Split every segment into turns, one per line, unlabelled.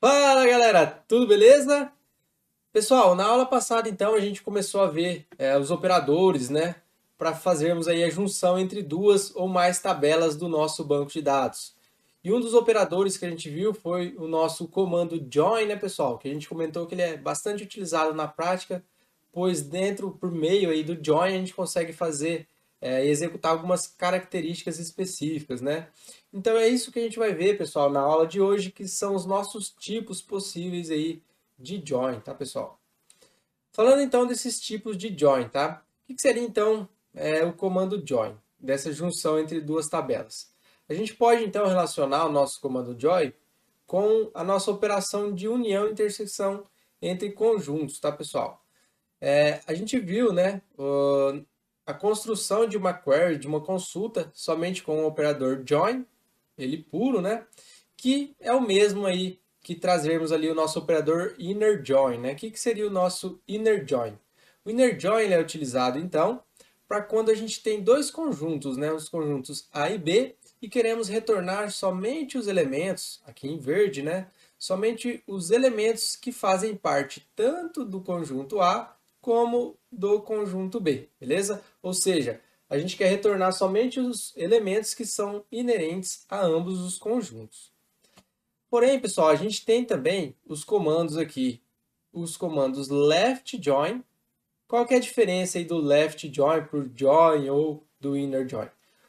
Fala galera, tudo beleza? Pessoal, na aula passada então a gente começou a ver os operadores, né? Para fazermos aí a junção entre duas ou mais tabelas do nosso banco de dados. E um dos operadores que a gente viu foi o nosso comando join, né pessoal? Que a gente comentou que ele é bastante utilizado na prática, pois por meio aí do join a gente consegue fazer e executar algumas características específicas, né? Então é isso que a gente vai ver, pessoal, na aula de hoje, que são os nossos tipos possíveis aí de join, tá, pessoal? Falando então desses tipos de join, tá? O que seria então o comando join, dessa junção entre duas tabelas? A gente pode então relacionar o nosso comando join com a nossa operação de união e interseção entre conjuntos, tá, pessoal? A gente viu, né, a construção de uma query, de uma consulta, somente com o operador join, ele puro, né, que é o mesmo aí que trazermos ali o nosso operador inner join, né? O que seria o nosso inner join? O inner join ele é utilizado, então, para quando a gente tem dois conjuntos, né, os conjuntos A e B, e queremos retornar somente os elementos, aqui em verde, né, somente os elementos que fazem parte tanto do conjunto A como do conjunto B, beleza? Ou seja, a gente quer retornar somente os elementos que são inerentes a ambos os conjuntos. Porém, pessoal, a gente tem também os comandos aqui, os comandos left join. Qual que é a diferença aí do left join para o join ou do inner join?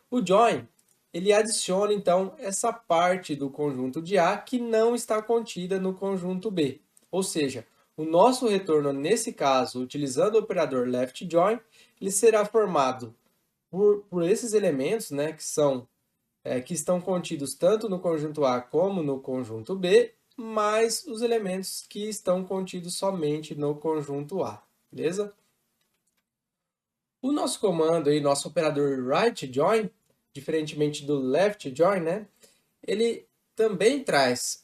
O join, ele adiciona então essa parte do conjunto de A que não está contida no conjunto B. Ou seja, o nosso retorno nesse caso, utilizando o operador left join, ele será formado por esses elementos, né, que estão contidos tanto no conjunto A como no conjunto B, mais os elementos que estão contidos somente no conjunto A, beleza? O nosso comando aí, nosso operador right join, diferentemente do left join, né? Ele também traz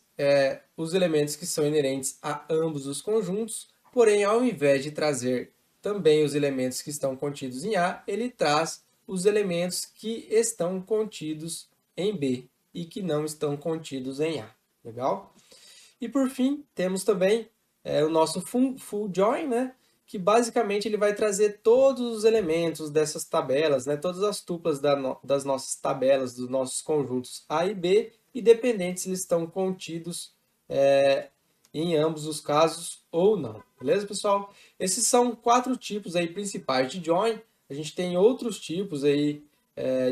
os elementos que são inerentes a ambos os conjuntos, porém, ao invés de trazer também os elementos que estão contidos em A, ele traz os elementos que estão contidos em B e que não estão contidos em A. Legal? E por fim, temos também o nosso full join, né? Que basicamente ele vai trazer todos os elementos dessas tabelas, né? Todas as tuplas das nossas tabelas, dos nossos conjuntos A e B, independente se eles estão contidos em ambos os casos ou não. Beleza, pessoal? Esses são 4 tipos aí principais de join. A gente tem outros tipos aí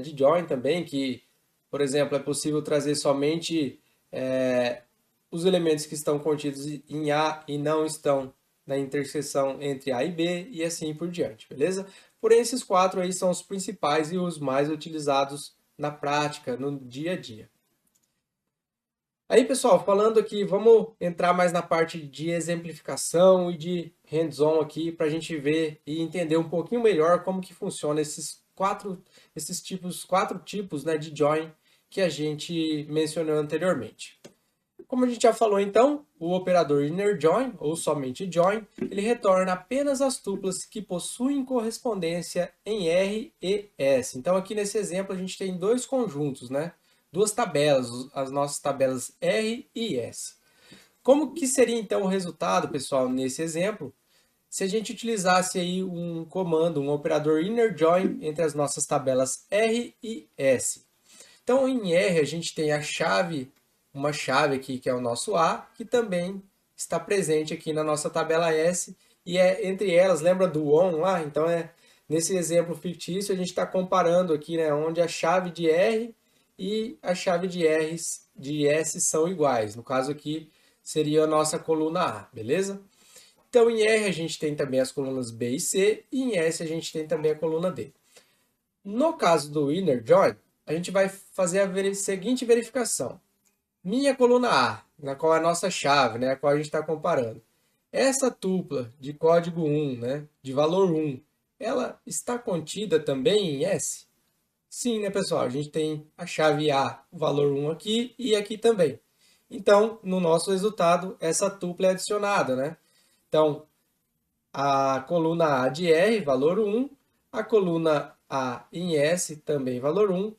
de join também, que, por exemplo, é possível trazer somente os elementos que estão contidos em A e não estão na interseção entre A e B e assim por diante, beleza? Porém, esses 4 aí são os principais e os mais utilizados na prática, no dia a dia. Aí, pessoal, falando aqui, vamos entrar mais na parte de exemplificação e de hands-on aqui para a gente ver e entender um pouquinho melhor como que funciona esses 4 tipos, né, de join que a gente mencionou anteriormente. Como a gente já falou então, o operador inner join, ou somente join, ele retorna apenas as tuplas que possuem correspondência em R e S. Então aqui nesse exemplo a gente tem dois conjuntos, né? Duas tabelas, as nossas tabelas R e S. Como que seria então o resultado, pessoal, nesse exemplo, se a gente utilizasse aí um comando, um operador inner join entre as nossas tabelas R e S? Então, em R, a gente tem uma chave aqui que é o nosso A, que também está presente aqui na nossa tabela S, e entre elas, lembra do ON lá? Então, nesse exemplo fictício, a gente está comparando aqui, né, onde a chave de R e a chave de S são iguais. No caso aqui, seria a nossa coluna A, beleza? Então, em R, a gente tem também as colunas B e C, e em S, a gente tem também a coluna D. No caso do inner join, a gente vai fazer a seguinte verificação. Minha coluna A, na qual é a nossa chave, né, a qual a gente está comparando. Essa tupla de código 1, né, de valor 1, ela está contida também em S? Sim, né, pessoal? A gente tem a chave A, o valor 1 aqui e aqui também. Então, no nosso resultado, essa tupla é adicionada, né? Então, a coluna A de R, valor 1, a coluna A em S, também valor 1,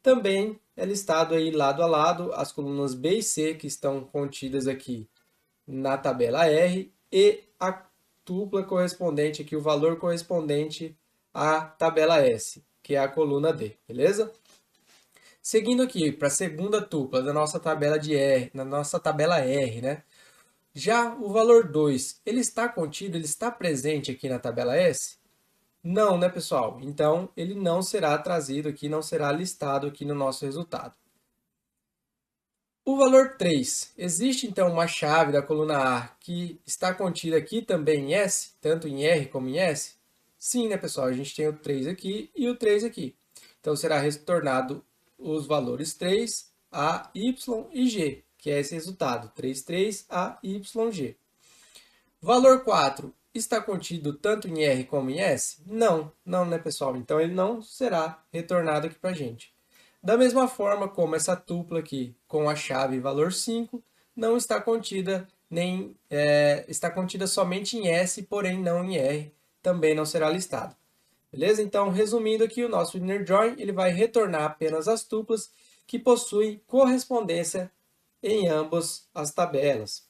também é listado aí lado a lado as colunas B e C que estão contidas aqui na tabela R e a tupla correspondente aqui, o valor correspondente à tabela S, que é a coluna D, beleza? Seguindo aqui para a segunda tupla da nossa tabela de R, na nossa tabela R, né? Já o valor 2, ele está contido, ele está presente aqui na tabela S? Não, né, pessoal? Então, ele não será trazido aqui, não será listado aqui no nosso resultado. O valor 3, existe então uma chave da coluna A que está contida aqui também em S, tanto em R como em S? Sim, né, pessoal? A gente tem o 3 aqui e o 3 aqui. Então, será retornado os valores 3, A, Y e G, que é esse resultado, 3, 3, A, Y, G. Valor 4 está contido tanto em R como em S? Não, não, né, pessoal? Então, ele não será retornado aqui para a gente. Da mesma forma como essa tupla aqui com a chave valor 5 não está contida está contida somente em S, porém não em R, também não será listado. Beleza? Então, resumindo aqui, o nosso inner join ele vai retornar apenas as tuplas que possuem correspondência em ambas as tabelas.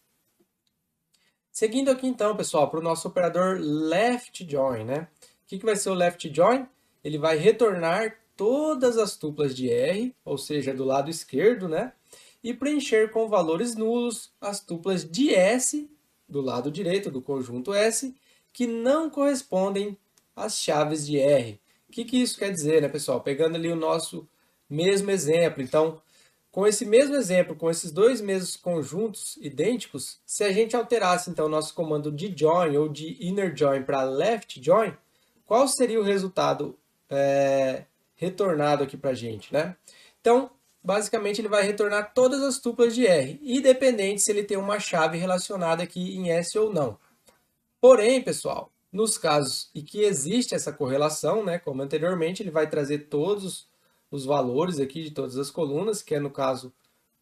Seguindo aqui então, pessoal, para o nosso operador left join, né? O que vai ser o left join? Ele vai retornar todas as tuplas de R, ou seja, do lado esquerdo, né? E preencher com valores nulos as tuplas de S, do lado direito do conjunto S, que não correspondem às chaves de R. O que isso quer dizer, né, pessoal? Pegando ali o nosso mesmo exemplo. Então, com esse mesmo exemplo, com esses dois mesmos conjuntos idênticos, se a gente alterasse então o nosso comando de join ou de inner join para left join, qual seria o resultado retornado aqui para a gente, né? Então, basicamente ele vai retornar todas as tuplas de R, independente se ele tem uma chave relacionada aqui em S ou não. Porém, pessoal, nos casos em que existe essa correlação, né, como anteriormente, ele vai trazer todos os valores aqui de todas as colunas, que é no caso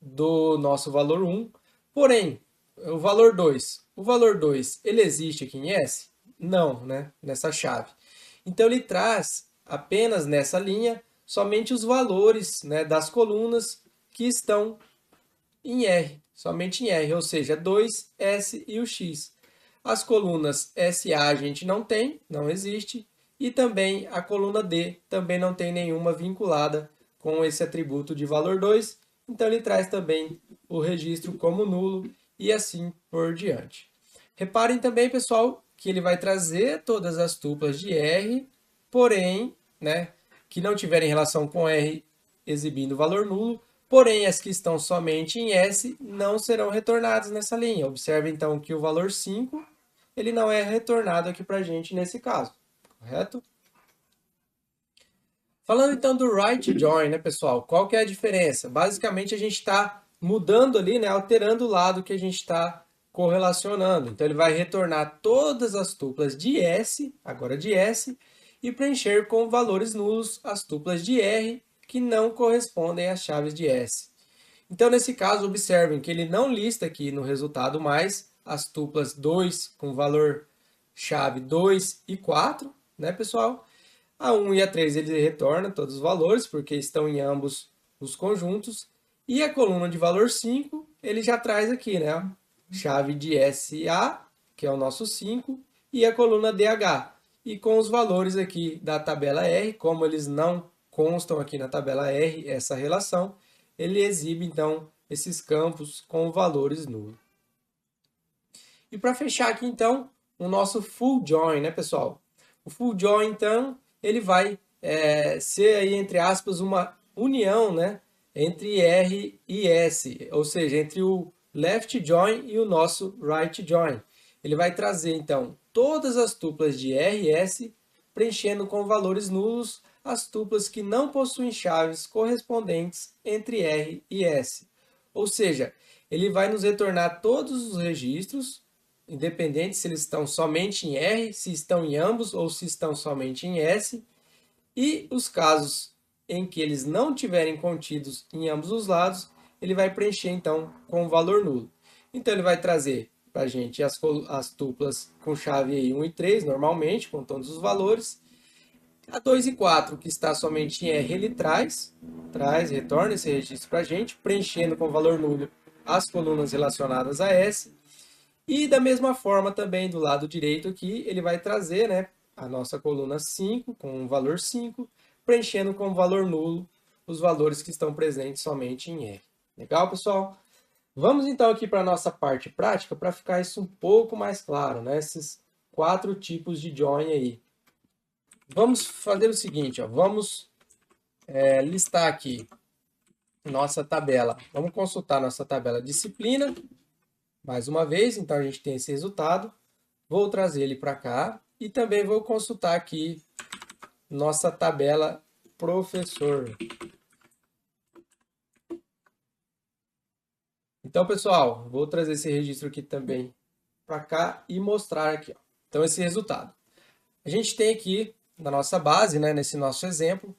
do nosso valor 1. Porém, o valor 2. O valor 2, ele existe aqui em S? Não, né? Nessa chave. Então, ele traz apenas nessa linha somente os valores, né, das colunas que estão em R, somente em R, ou seja, 2, S e o X. As colunas SA a gente não tem, não existe, e também a coluna D também não tem nenhuma vinculada com esse atributo de valor 2, então ele traz também o registro como nulo e assim por diante. Reparem também, pessoal, que ele vai trazer todas as tuplas de R, porém, né, que não tiverem relação com R exibindo valor nulo, porém as que estão somente em S não serão retornadas nessa linha. Observe então que o valor 5 ele não é retornado aqui para a gente nesse caso, correto? Falando então do right join, né, pessoal? Qual que é a diferença? Basicamente a gente está mudando ali, né, alterando o lado que a gente está correlacionando. Então ele vai retornar todas as tuplas de S, agora de S, e preencher com valores nulos as tuplas de R que não correspondem às chaves de S. Então nesse caso observem que ele não lista aqui no resultado mais as tuplas 2 com valor chave 2 e 4, né, pessoal? A 1 e a 3 ele retorna todos os valores, porque estão em ambos os conjuntos. E a coluna de valor 5, ele já traz aqui, né? Chave de SA, que é o nosso 5, e a coluna DH. E com os valores aqui da tabela R, como eles não constam aqui na tabela R, essa relação, ele exibe, então, esses campos com valores nulos. E para fechar aqui, então, o nosso full join, né, pessoal? O full join, então, ele vai ser aí, entre aspas, uma união, né, entre R e S, ou seja, entre o left join e o nosso right join. Ele vai trazer, então, todas as tuplas de R e S, preenchendo com valores nulos as tuplas que não possuem chaves correspondentes entre R e S. Ou seja, ele vai nos retornar todos os registros, independente se eles estão somente em R, se estão em ambos ou se estão somente em S, e os casos em que eles não tiverem contidos em ambos os lados, ele vai preencher então com o valor nulo. Então ele vai trazer para a gente as tuplas com chave aí 1 e 3, normalmente, com todos os valores. A 2 e 4, que está somente em R, ele retorna esse registro para a gente, preenchendo com valor nulo as colunas relacionadas a S. E da mesma forma também do lado direito aqui, ele vai trazer, né, a nossa coluna 5 com o valor 5, preenchendo com o valor nulo os valores que estão presentes somente em R. Legal, pessoal? Vamos então aqui para a nossa parte prática para ficar isso um pouco mais claro, né? Esses 4 tipos de join aí. Vamos fazer o seguinte, ó, vamos listar aqui nossa tabela. Vamos consultar nossa tabela disciplina. Mais uma vez, então a gente tem esse resultado. Vou trazer ele para cá e também vou consultar aqui nossa tabela professor. Então, pessoal, vou trazer esse registro aqui também para cá e mostrar aqui, ó. Então, esse resultado. A gente tem aqui na nossa base, né, nesse nosso exemplo,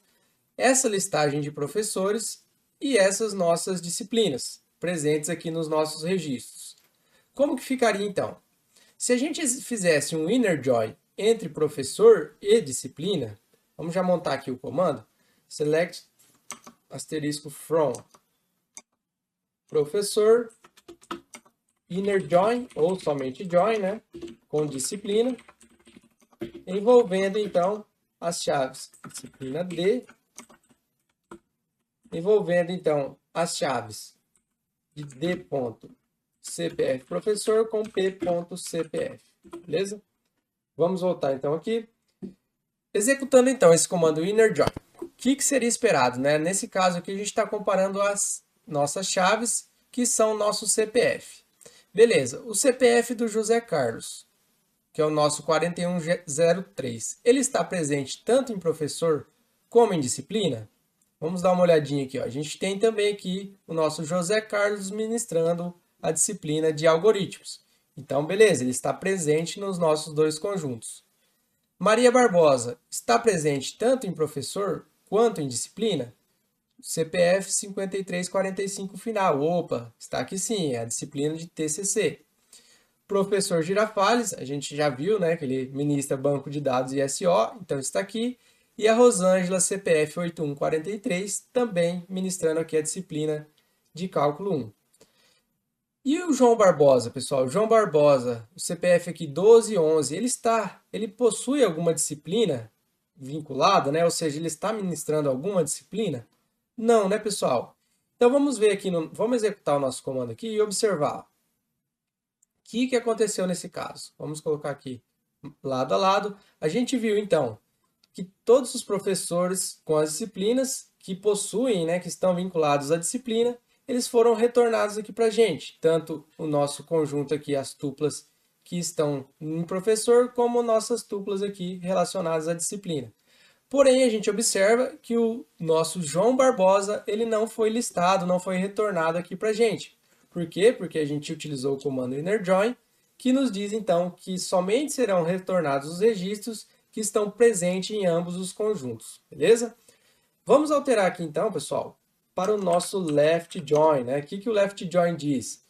essa listagem de professores e essas nossas disciplinas presentes aqui nos nossos registros. Como que ficaria então? Se a gente fizesse um inner join entre professor e disciplina, vamos já montar aqui o comando, select asterisco from professor inner join, ou somente join, né, com disciplina, envolvendo então as chaves disciplina D, envolvendo então as chaves de D.CPF professor com P.CPF, beleza? Vamos voltar então aqui. Executando então esse comando inner join, o que seria esperado, né? Nesse caso aqui a gente está comparando as nossas chaves, que são nosso CPF. Beleza, o CPF do José Carlos, que é o nosso 4103, ele está presente tanto em professor como em disciplina? Vamos dar uma olhadinha aqui, ó. A gente tem também aqui o nosso José Carlos ministrando a disciplina de algoritmos. Então, beleza, ele está presente nos nossos dois conjuntos. Maria Barbosa está presente tanto em professor quanto em disciplina? CPF 5345 final. Opa, está aqui sim, é a disciplina de TCC. Professor Girafales, a gente já viu, né, que ele ministra banco de dados e SO, então está aqui. E a Rosângela, CPF 8143, também ministrando aqui a disciplina de cálculo 1. E o João Barbosa, pessoal? O João Barbosa, o CPF aqui 1211, ele possui alguma disciplina vinculada, né? Ou seja, ele está ministrando alguma disciplina? Não, né, pessoal? Então vamos ver aqui, vamos executar o nosso comando aqui e observar. O que aconteceu nesse caso? Vamos colocar aqui lado a lado. A gente viu então que todos os professores com as disciplinas que possuem, né, que estão vinculados à disciplina, eles foram retornados aqui para a gente, tanto o nosso conjunto aqui, as tuplas que estão em professor, como nossas tuplas aqui relacionadas à disciplina. Porém, a gente observa que o nosso João Barbosa, ele não foi listado, não foi retornado aqui para a gente. Por quê? Porque a gente utilizou o comando inner join, que nos diz então que somente serão retornados os registros que estão presentes em ambos os conjuntos, beleza? Vamos alterar aqui então, pessoal, para o nosso left join, né? O que o left join diz?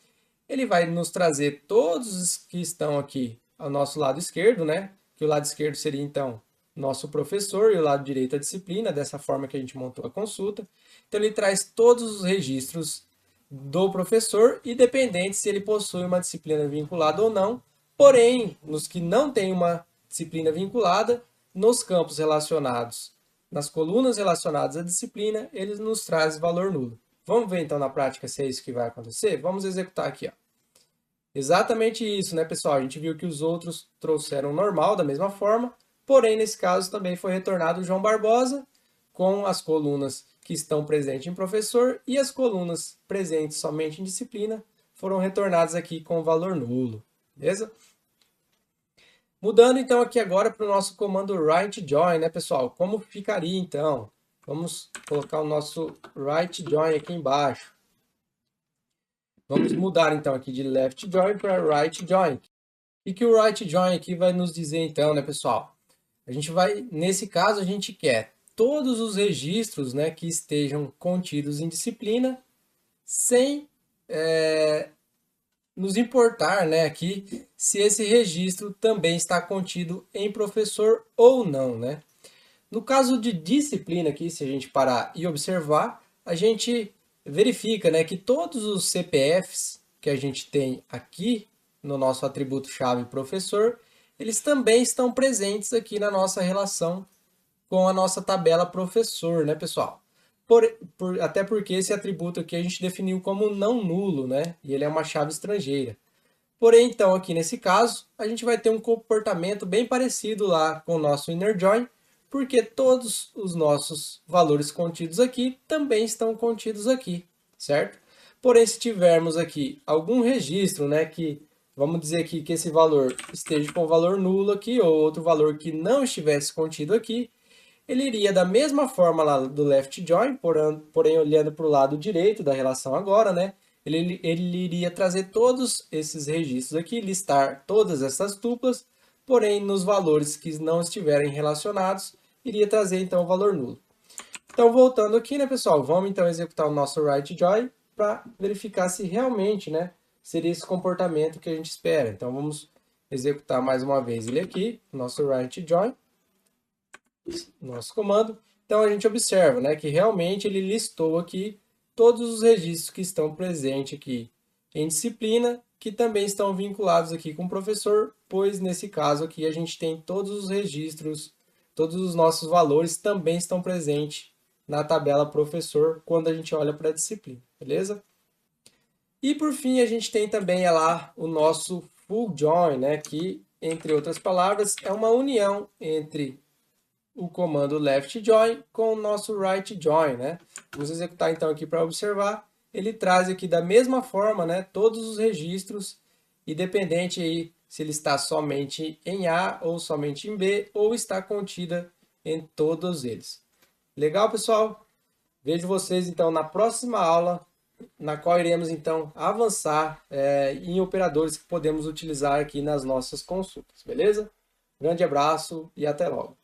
Ele vai nos trazer todos os que estão aqui ao nosso lado esquerdo, né? Que o lado esquerdo seria então nosso professor e o lado direito a disciplina, dessa forma que a gente montou a consulta. Então ele traz todos os registros do professor, independente se ele possui uma disciplina vinculada ou não. Porém, nos que não têm uma disciplina vinculada, nos campos relacionados, nas colunas relacionadas à disciplina, eles nos trazem valor nulo. Vamos ver então na prática se é isso que vai acontecer? Vamos executar aqui, ó. Exatamente isso, né, pessoal? A gente viu que os outros trouxeram normal da mesma forma, porém, nesse caso também foi retornado o João Barbosa com as colunas que estão presentes em professor e as colunas presentes somente em disciplina foram retornadas aqui com valor nulo, beleza? Mudando então aqui agora para o nosso comando right join, né, pessoal? Como ficaria então? Vamos colocar o nosso right join aqui embaixo. Vamos mudar então aqui de left join para right join. O que o right join aqui vai nos dizer então, né, pessoal? A gente vai, nesse caso, a gente quer todos os registros, né, que estejam contidos em disciplina, sem nos importar, né, aqui se esse registro também está contido em professor ou não, né? No caso de disciplina aqui, se a gente parar e observar, a gente verifica, né, que todos os CPFs que a gente tem aqui no nosso atributo chave professor, eles também estão presentes aqui na nossa relação com a nossa tabela professor, né, pessoal? Até porque esse atributo aqui a gente definiu como não nulo, né? E ele é uma chave estrangeira. Porém, então, aqui nesse caso, a gente vai ter um comportamento bem parecido lá com o nosso inner join, porque todos os nossos valores contidos aqui também estão contidos aqui, certo? Porém, se tivermos aqui algum registro, né, que vamos dizer aqui que esse valor esteja com valor nulo aqui, ou outro valor que não estivesse contido aqui, ele iria da mesma forma lá do left join, porém olhando para o lado direito da relação agora, né? Ele iria trazer todos esses registros aqui, listar todas essas tuplas, porém nos valores que não estiverem relacionados, iria trazer então o valor nulo. Então voltando aqui, né, pessoal, vamos então executar o nosso right join para verificar se realmente, né, seria esse comportamento que a gente espera. Então vamos executar mais uma vez ele aqui, nosso right join, nosso comando. Então a gente observa, né, que realmente ele listou aqui todos os registros que estão presentes aqui em disciplina, que também estão vinculados aqui com o professor, pois nesse caso aqui a gente tem todos os registros, todos os nossos valores também estão presentes na tabela professor quando a gente olha para a disciplina, beleza? E por fim a gente tem também lá o nosso full join, né, que entre outras palavras é uma união entre o comando left join com o nosso right join, né? Vamos executar então aqui para observar. Ele traz aqui da mesma forma, né, todos os registros, independente aí se ele está somente em A ou somente em B, ou está contida em todos eles. Legal, pessoal? Vejo vocês então na próxima aula, na qual iremos então avançar em operadores que podemos utilizar aqui nas nossas consultas, beleza? Grande abraço e até logo.